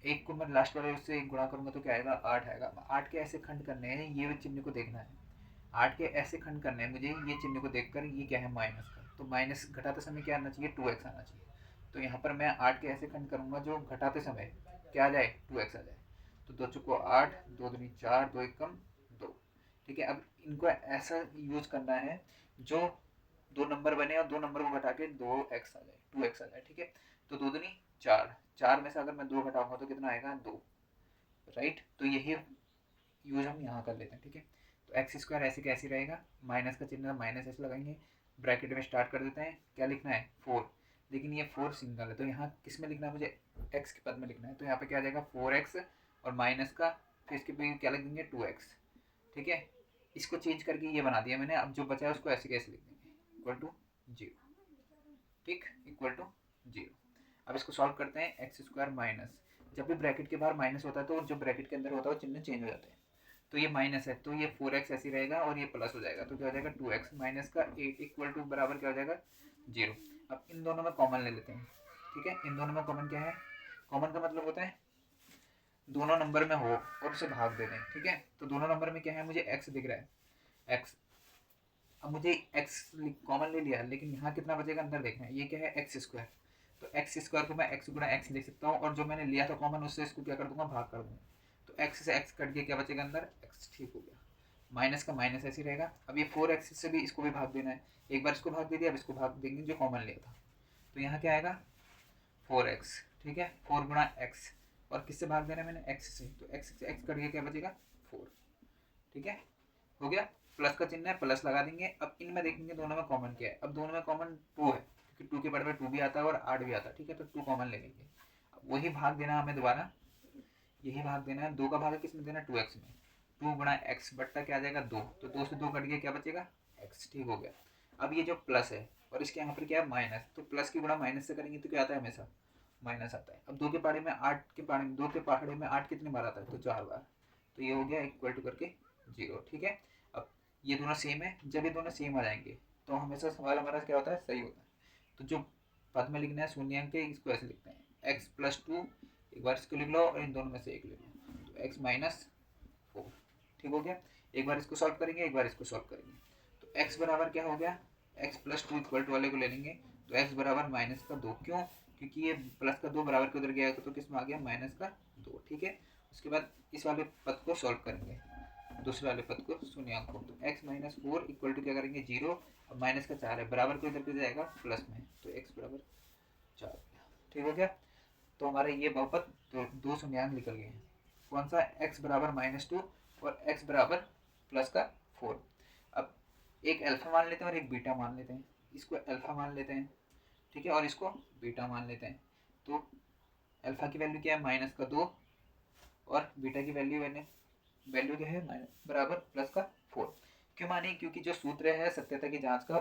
एक को मैं लास्ट वाले उससे एक गुणा करूंगा तो क्या आएगा, 8 आएगा। 8 के ऐसे खंड करने हैं, ये चिन्ह को देखना है। 8 के ऐसे खंड करने हैं मुझे, ये चिन्ह को देखकर ये क्या है माइनस का, तो माइनस घटाते समय क्या आना चाहिए, 2x आना चाहिए। तो यहाँ पर मैं 8 के ऐसे खंड करूँगा जो घटाते समय क्या आ जाए, 2x आ जाए। तो 2 चुको 8, 2 दूनी 4, 2 एकम 2। ठीक है, अब इनको ऐसा यूज करना है जो दो नंबर बने और दो नंबर को घटा के 2x आ जाए, 2x आ जाए। ठीक है, तो 2 दूनी 4, 4 में से अगर मैं 2 घटाऊंगा तो कितना आएगा, 2। राइट, तो यही यूज हम यहाँ कर लेते हैं। ठीक है, तो एक्स स्क्वायर ऐसे कैसे रहेगा, माइनस का चिन्ह माइनस ऐसे लगाएंगे, ब्रैकेट में स्टार्ट कर देते हैं, क्या लिखना है 4। लेकिन ये 4 सिंगल है, तो यहाँ किस में लिखना है, मुझे एक्स के पद में लिखना है। तो यहाँ पे क्या आ जाएगा 4x और माइनस का, फिर इसके पे क्या लिख देंगे 2x। ठीक है, इसको चेंज करके ये बना दिया मैंने। अब जो बचा है उसको ऐसे कैसे लिख देंगे, इक्वल टू 0। ठीक, इक्वल टू 0। अब इसको सॉल्व करते हैं, एक्स स्क्वायर माइनस, जब भी ब्रैकेट के बाहर माइनस होता है तो जो ब्रैकेट के अंदर होता है वो चिन्ह चेंज हो जाते हैं। तो ये माइनस है तो ये 4x ऐसे रहेगा और ये प्लस हो जाएगा, तो क्या हो जाएगा 2x माइनस का 8 इक्वल टू बराबर क्या हो जाएगा 0। अब इन दोनों में कॉमन ले लेते हैं। ठीक है, इन दोनों में कॉमन क्या है, कॉमन का मतलब होता है दोनों नंबर में हो और उसे भाग दे दें। ठीक है, तो दोनों नंबर में क्या है, मुझे x दिख रहा है, x। अब मुझे x कॉमन ले लिया, लेकिन यहाँ कितना बचेगा अंदर देखना है, ये क्या है एक्स स्क्वायर। तो एक्स स्क्वायर को मैं x गुणा एक्स लिख सकता हूँ, और जो मैंने लिया था कॉमन उससे इसको क्या कर दूंगा, भाग कर दूंगा। तो x से x कट के क्या बचेगा अंदर, x। ठीक हो गया, माइनस का माइनस ऐसे ही रहेगा। अब ये 4x से भी इसको भी भाग देना है, एक बार इसको भाग दे दिया, अब इसको भाग देंगे जो कॉमन लिया था। तो यहाँ क्या आएगा 4x। ठीक है, 4 गुणा एक्स, और किससे भाग देना है मैंने, x से, तो x से x कट के क्या बचेगा 4। ठीक है, हो गया। प्लस का चिन्ह है, प्लस लगा देंगे। अब इनमें देखेंगे दोनों में कॉमन क्या है, अब दोनों में कॉमन 2 है, क्योंकि 2 के बराबर 2 भी आता है और 8 भी आता है। ठीक है, तो 2 कॉमन ले लेंगे। अब वही भाग देना हमें दोबारा, यही भाग देना है। 2 का भाग किस में देना है, 2x में। 2 गुणा एक्स बट्टा क्या आ जाएगा 2, तो 2 से 2 कट गया, क्या बचेगा x। ठीक हो गया। अब ये जो प्लस है और इसके यहाँ पर क्या है माइनस, तो प्लस की गुणा माइनस से करेंगे तो क्या आता है, हमेशा माइनस आता है। अब 2 के पहाड़े में 8 के पहाड़े में 2 के पहाड़े में 8 कितनी बार आता है, तो 4 बार। तो ये हो गया इक्वल टू करके 0। ठीक है, अब ये दोनों सेम है, जब ये दोनों सेम आ जाएंगे तो हमेशा सवाल हमारा क्या होता है, सही होता है। तो जो पद में लिखना है शून्यांक के, इसको ऐसे लिखते हैं x प्लस 2, एक बार इसको लिख लो और इन दोनों में से एक ले लो, तो x माइनस 4। ठीक हो गया, एक बार इसको सॉल्व करेंगे, एक बार इसको सॉल्व करेंगे। तो x बराबर क्या हो गया, x प्लस 2 इक्वल टू वाले को ले लेंगे, तो x बराबर माइनस का 2। क्यों, क्योंकि ये प्लस का 2 बराबर के उधर गया तो किस में आ गया, माइनस का 2। ठीक है, उसके बाद इस वाले पद को सॉल्व करेंगे, दूसरे वाले पद को शून्यांक को। तो x माइनस 4 इक्वल टू क्या करेंगे 0, और माइनस का 4 है, बराबर को इधर के जाएगा प्लस में, तो x बराबर 4। ठीक हो गया, तो हमारे ये बहुपद तो दो शून्यांक निकल गए हैं। कौन सा, x बराबर -2 और x बराबर प्लस का 4। अब एक अल्फा मान लेते हैं और एक बीटा मान लेते हैं, इसको अल्फा मान लेते हैं। ठीक है, और इसको बीटा मान लेते हैं। तो अल्फा की वैल्यू क्या है, माइनस का 2, और बीटा की वैल्यू क्या है, बराबर प्लस का 4। क्यों माने, क्योंकि जो सूत्र है सत्यता की जांच का